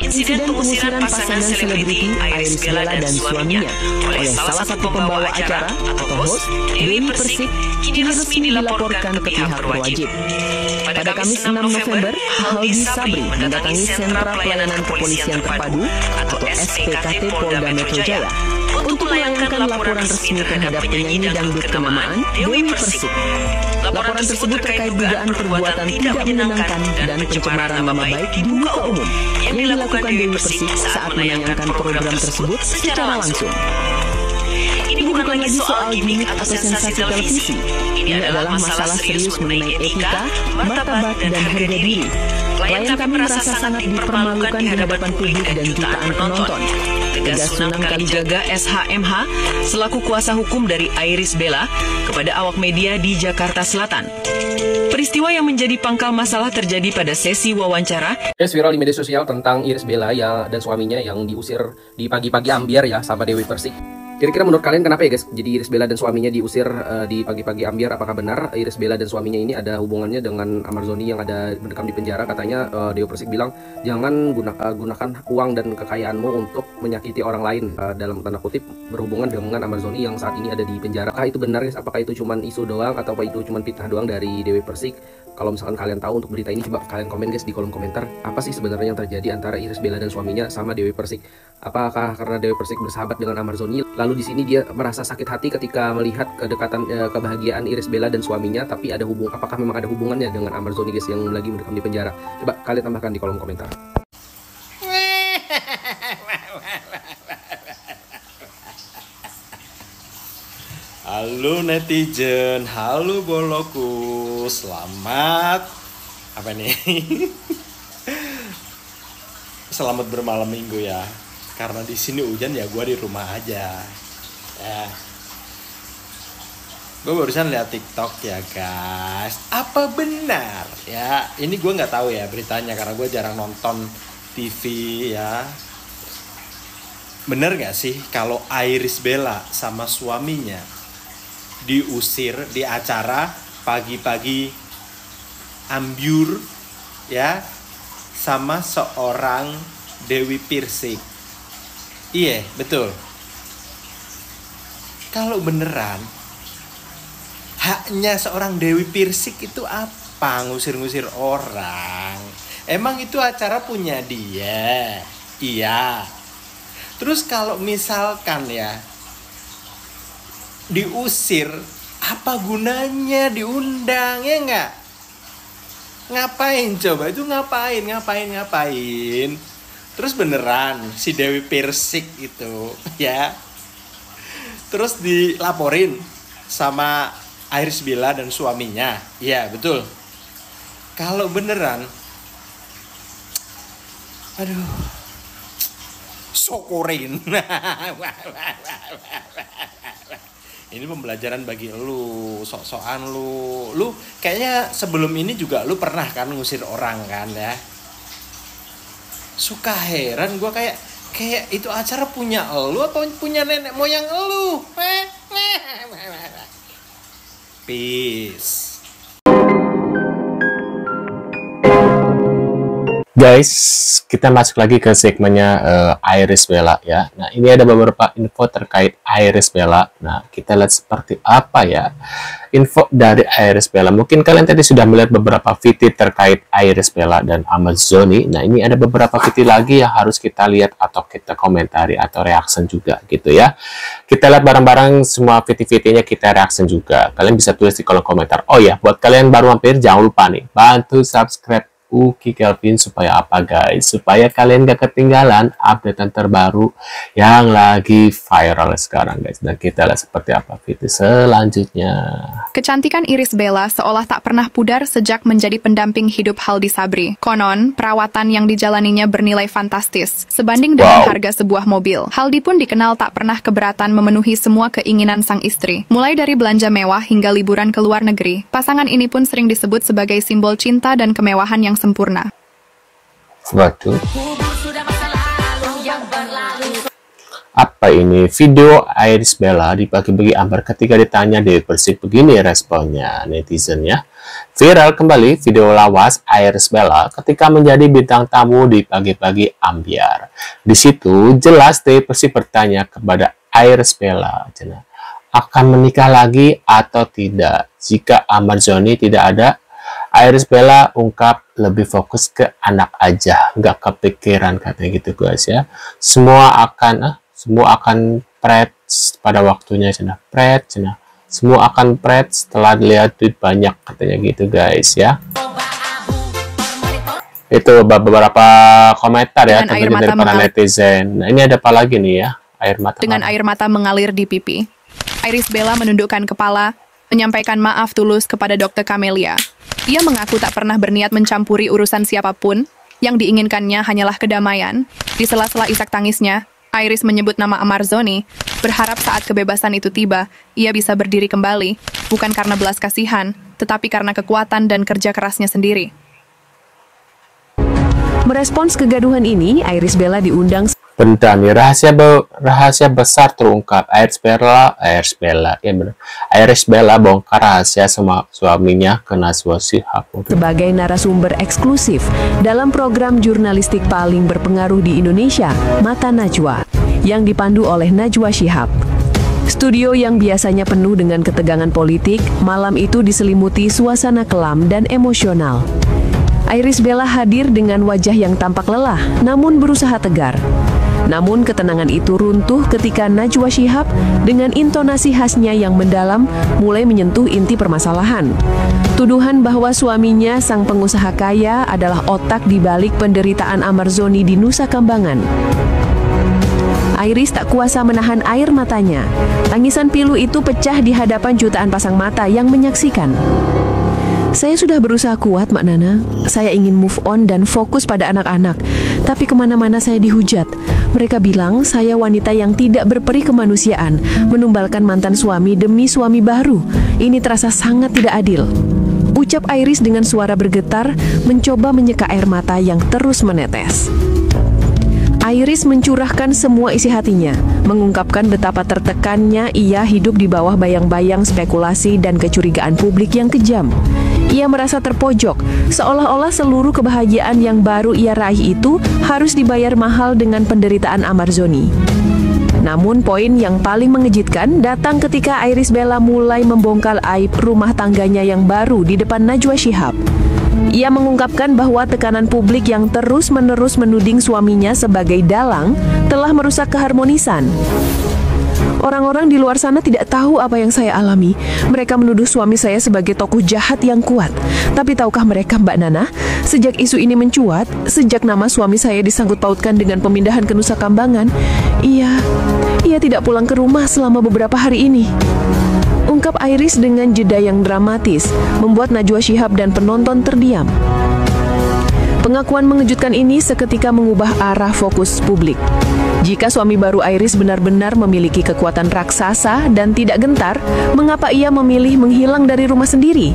insiden pengusiran pasangan selebriti Iris Bella dan suaminya oleh salah satu pembawa acara atau host, Dewi Persik, kini resmi dilaporkan ke pihak berwajib. Pada Kamis 6 November, Aldi Sabri mendatangi Sentra Pelayanan Kepolisian Terpadu atau SPKT Polda Metro Jaya untuk melayangkan laporan resmi terhadap penyanyi dangdut kenamaan Dewi Persik. Laporan tersebut terkait dugaan perbuatan tidak menyenangkan dan pencemaran nama baik di muka umum yang dilakukan Dewi Persik saat menayangkan program tersebut secara langsung. Ini bukan lagi soal gimmick atau sensasi televisi. Ini adalah masalah serius mengenai etika, martabat, dan harga diri. Klien kami merasa sangat dipermalukan di hadapan publik dan jutaan penonton. Tegas Sunang Kalijaga SHMH selaku kuasa hukum dari Iris Bella kepada awak media di Jakarta Selatan. Peristiwa yang menjadi pangkal masalah terjadi pada sesi wawancara. Viral di media sosial tentang Iris Bella dan suaminya yang diusir di pagi-pagi ambyar ya sama Dewi Persik. Kira-kira menurut kalian kenapa ya guys? Jadi Iris Bella dan suaminya diusir di pagi-pagi ambyar. Apakah benar Iris Bella dan suaminya ini ada hubungannya dengan Amarzoni yang ada mendekam di penjara? Katanya Dewi Persik bilang jangan gunakan uang dan kekayaanmu untuk menyakiti orang lain, dalam tanda kutip berhubungan dengan Amarzoni yang saat ini ada di penjara. Apakah itu benar guys? Apakah itu cuma isu doang atau itu cuma fitnah doang dari Dewi Persik? Kalau misalkan kalian tahu untuk berita ini, coba kalian komen guys di kolom komentar. Apa sih sebenarnya yang terjadi antara Iris Bella dan suaminya sama Dewi Persik? Apakah karena Dewi Persik bersahabat dengan Amarzoni, lalu di sini dia merasa sakit hati ketika melihat kedekatan kebahagiaan Iris Bella dan suaminya, tapi apakah memang ada hubungannya dengan Amarzoni guys yang lagi mendekam di penjara? Coba kalian tambahkan di kolom komentar. Halo netizen, halo boloku, selamat apa nih? Selamat bermalam minggu ya. Karena di sini hujan ya, gue di rumah aja. Ya. Gue barusan lihat TikTok ya guys. Apa benar ya? Ini gue nggak tahu ya beritanya karena gue jarang nonton TV ya. Bener nggak sih kalau Iris Bella sama suaminya diusir di acara pagi-pagi ambyur ya sama seorang Dewi Persik? Iya, betul. Kalau beneran haknya seorang Dewi Persik itu apa ngusir-ngusir orang? Emang itu acara punya dia? Iya. Terus kalau misalkan ya diusir, apa gunanya diundang ya enggak? Ngapain coba itu ngapain? Terus beneran si Dewi Persik itu ya, terus dilaporin sama Iris Bella dan suaminya. Ya betul. Kalau beneran, aduh, syukurin. Ini pembelajaran bagi lu, sok-sokan lu. Lu kayaknya sebelum ini juga lu pernah kan ngusir orang kan ya. Suka heran gue kayak itu acara punya lu atau punya nenek moyang lu? Peace. Guys, kita masuk lagi ke segmennya Iris Bella ya. Nah, ini ada beberapa info terkait Iris Bella. Nah, kita lihat seperti apa ya info dari Iris Bella. Mungkin kalian tadi sudah melihat beberapa video terkait Iris Bella dan Amarzoni. Nah, ini ada beberapa video lagi yang harus kita lihat atau kita komentari atau reaction juga gitu ya. Kita lihat bareng-bareng semua video-videonya, kita reaction juga. Kalian bisa tulis di kolom komentar. Oh ya, buat kalian baru mampir, jangan lupa nih, bantu subscribe Uki Kelvin supaya apa guys? Supaya kalian gak ketinggalan updatean terbaru yang lagi viral sekarang guys. Dan kita lihat seperti apa video selanjutnya. Kecantikan Iris Bella seolah tak pernah pudar sejak menjadi pendamping hidup Aldi Sabri. Konon, perawatan yang dijalaninya bernilai fantastis, sebanding dengan harga sebuah mobil. Aldi pun dikenal tak pernah keberatan memenuhi semua keinginan sang istri. Mulai dari belanja mewah hingga liburan ke luar negeri, pasangan ini pun sering disebut sebagai simbol cinta dan kemewahan yang sempurna. Waduh. Apa ini? Video Irish Bella dibagi-bagi Amber ketika ditanya Dewi Persik, begini responnya netizen ya. Viral kembali video lawas Irish Bella ketika menjadi bintang tamu di Pagi-Pagi Ambyar. Di situ jelas Dewi Persik bertanya kepada Irish Bella, akan menikah lagi atau tidak jika Ahmad Zhoni tidak ada. Irish Bella ungkap lebih fokus ke anak aja, nggak kepikiran katanya gitu guys ya. Semua akan pret pada waktunya semua akan pret setelah lihat duit banyak katanya gitu guys ya. Itu beberapa komentar ya tentunya dari para netizen. Nah, ini ada apa lagi nih ya? Air mata mengalir di pipi. Irish Bella menundukkan kepala, menyampaikan maaf tulus kepada Dr. Camelia. Ia mengaku tak pernah berniat mencampuri urusan siapapun, yang diinginkannya hanyalah kedamaian. Di sela-sela isak tangisnya, Iris menyebut nama Ahmad Zhoni, berharap saat kebebasan itu tiba, ia bisa berdiri kembali, bukan karena belas kasihan, tetapi karena kekuatan dan kerja kerasnya sendiri. Merespons kegaduhan ini, Irish Bella diundang. Bentar nih, rahasia besar terungkap. Irish Bella bongkar rahasia sama suaminya ke Najwa Shihab sebagai narasumber eksklusif dalam program jurnalistik paling berpengaruh di Indonesia, Mata Najwa, yang dipandu oleh Najwa Shihab. Studio yang biasanya penuh dengan ketegangan politik, malam itu diselimuti suasana kelam dan emosional. Irish Bella hadir dengan wajah yang tampak lelah, namun berusaha tegar. Namun ketenangan itu runtuh ketika Najwa Shihab dengan intonasi khasnya yang mendalam mulai menyentuh inti permasalahan. Tuduhan bahwa suaminya, sang pengusaha kaya, adalah otak di balik penderitaan Ahmad Zhoni di Nusa Kambangan. Iris tak kuasa menahan air matanya. Tangisan pilu itu pecah di hadapan jutaan pasang mata yang menyaksikan. Saya sudah berusaha kuat, Mak Nana. Saya ingin move on dan fokus pada anak-anak. Tapi kemana-mana saya dihujat. Mereka bilang saya wanita yang tidak berperi kemanusiaan, menumbalkan mantan suami demi suami baru. Ini terasa sangat tidak adil. Ucap Iris dengan suara bergetar, mencoba menyeka air mata yang terus menetes. Iris mencurahkan semua isi hatinya, mengungkapkan betapa tertekannya ia hidup di bawah bayang-bayang spekulasi dan kecurigaan publik yang kejam. Ia merasa terpojok, seolah-olah seluruh kebahagiaan yang baru ia raih itu harus dibayar mahal dengan penderitaan Ahmad Zhoni. Namun poin yang paling mengejutkan datang ketika Irish Bella mulai membongkar aib rumah tangganya yang baru di depan Najwa Shihab. Ia mengungkapkan bahwa tekanan publik yang terus-menerus menuding suaminya sebagai dalang telah merusak keharmonisan. Orang-orang di luar sana tidak tahu apa yang saya alami. Mereka menuduh suami saya sebagai tokoh jahat yang kuat. Tapi tahukah mereka, Mbak Nana, sejak isu ini mencuat, sejak nama suami saya disangkut pautkan dengan pemindahan ke Nusa Kambangan, ia tidak pulang ke rumah selama beberapa hari ini. Ungkap Iris dengan jeda yang dramatis, membuat Najwa Shihab dan penonton terdiam. Pengakuan mengejutkan ini seketika mengubah arah fokus publik. Jika suami baru Iris benar-benar memiliki kekuatan raksasa dan tidak gentar, mengapa ia memilih menghilang dari rumah sendiri?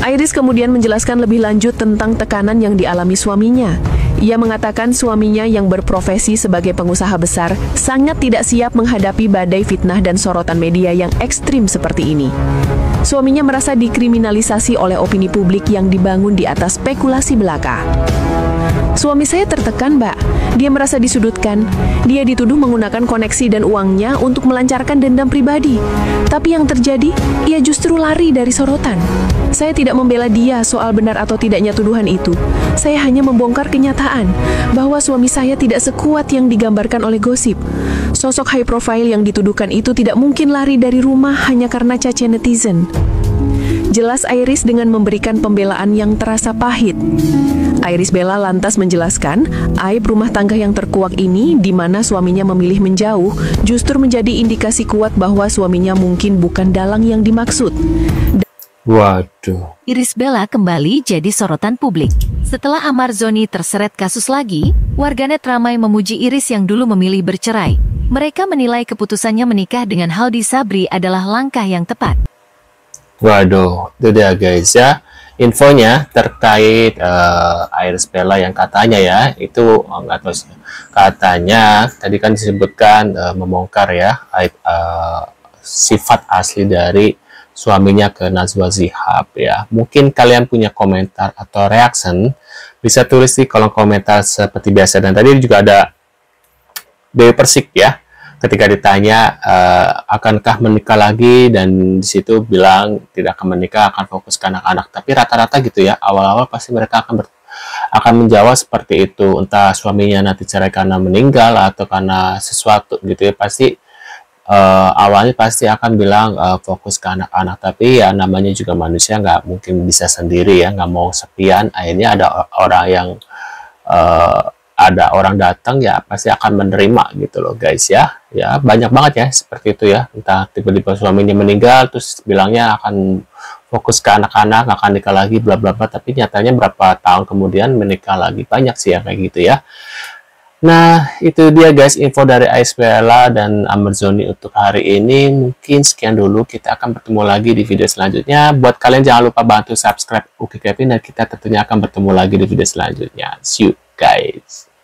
Iris kemudian menjelaskan lebih lanjut tentang tekanan yang dialami suaminya. Ia mengatakan suaminya yang berprofesi sebagai pengusaha besar sangat tidak siap menghadapi badai fitnah dan sorotan media yang ekstrim seperti ini. Suaminya merasa dikriminalisasi oleh opini publik yang dibangun di atas spekulasi belaka. Suami saya tertekan, Mbak. Dia merasa disudutkan. Dia dituduh menggunakan koneksi dan uangnya untuk melancarkan dendam pribadi. Tapi yang terjadi, ia justru lari dari sorotan. Saya tidak membela dia soal benar atau tidaknya tuduhan itu. Saya hanya membongkar kenyataan bahwa suami saya tidak sekuat yang digambarkan oleh gosip. Sosok high profile yang dituduhkan itu tidak mungkin lari dari rumah hanya karena cacian netizen. Jelas Iris dengan memberikan pembelaan yang terasa pahit. Irish Bella lantas menjelaskan, aib rumah tangga yang terkuak ini di mana suaminya memilih menjauh justru menjadi indikasi kuat bahwa suaminya mungkin bukan dalang yang dimaksud. Waduh. Irish Bella kembali jadi sorotan publik. Setelah Ahmad Zhoni terseret kasus lagi, warganet ramai memuji Iris yang dulu memilih bercerai. Mereka menilai keputusannya menikah dengan Haldi Sabri adalah langkah yang tepat. Waduh, itu dia guys ya. infonya terkait Iris Bella yang katanya ya itu nggak tahu sih. Katanya tadi kan disebutkan membongkar ya sifat asli dari suaminya ke Najwa Shihab ya. Mungkin kalian punya komentar atau reaction, bisa tulis di kolom komentar seperti biasa. Dan tadi juga ada Dewi Persik ya, ketika ditanya akankah menikah lagi, dan disitu bilang tidak akan menikah, akan fokus ke anak-anak. Tapi rata-rata gitu ya, awal-awal pasti mereka akan menjawab seperti itu, entah suaminya nanti cerai karena meninggal atau karena sesuatu gitu ya, pasti awalnya pasti akan bilang fokus ke anak-anak. Tapi ya namanya juga manusia, nggak mungkin bisa sendiri ya, nggak mau sepian. Akhirnya ada orang datang ya pasti akan menerima gitu loh guys ya. Ya banyak banget ya seperti itu ya, entah tiba-tiba suaminya meninggal terus bilangnya akan fokus ke anak-anak, akan nikah lagi bla bla bla, tapi nyatanya berapa tahun kemudian menikah lagi. Banyak sih ya kayak gitu ya. Nah itu dia guys info dari Iris Bella dan Ahmad Zhoni untuk hari ini. Mungkin sekian dulu, kita akan bertemu lagi di video selanjutnya. Buat kalian jangan lupa bantu subscribe Uki Kevin, dan kita tentunya akan bertemu lagi di video selanjutnya. See you guys.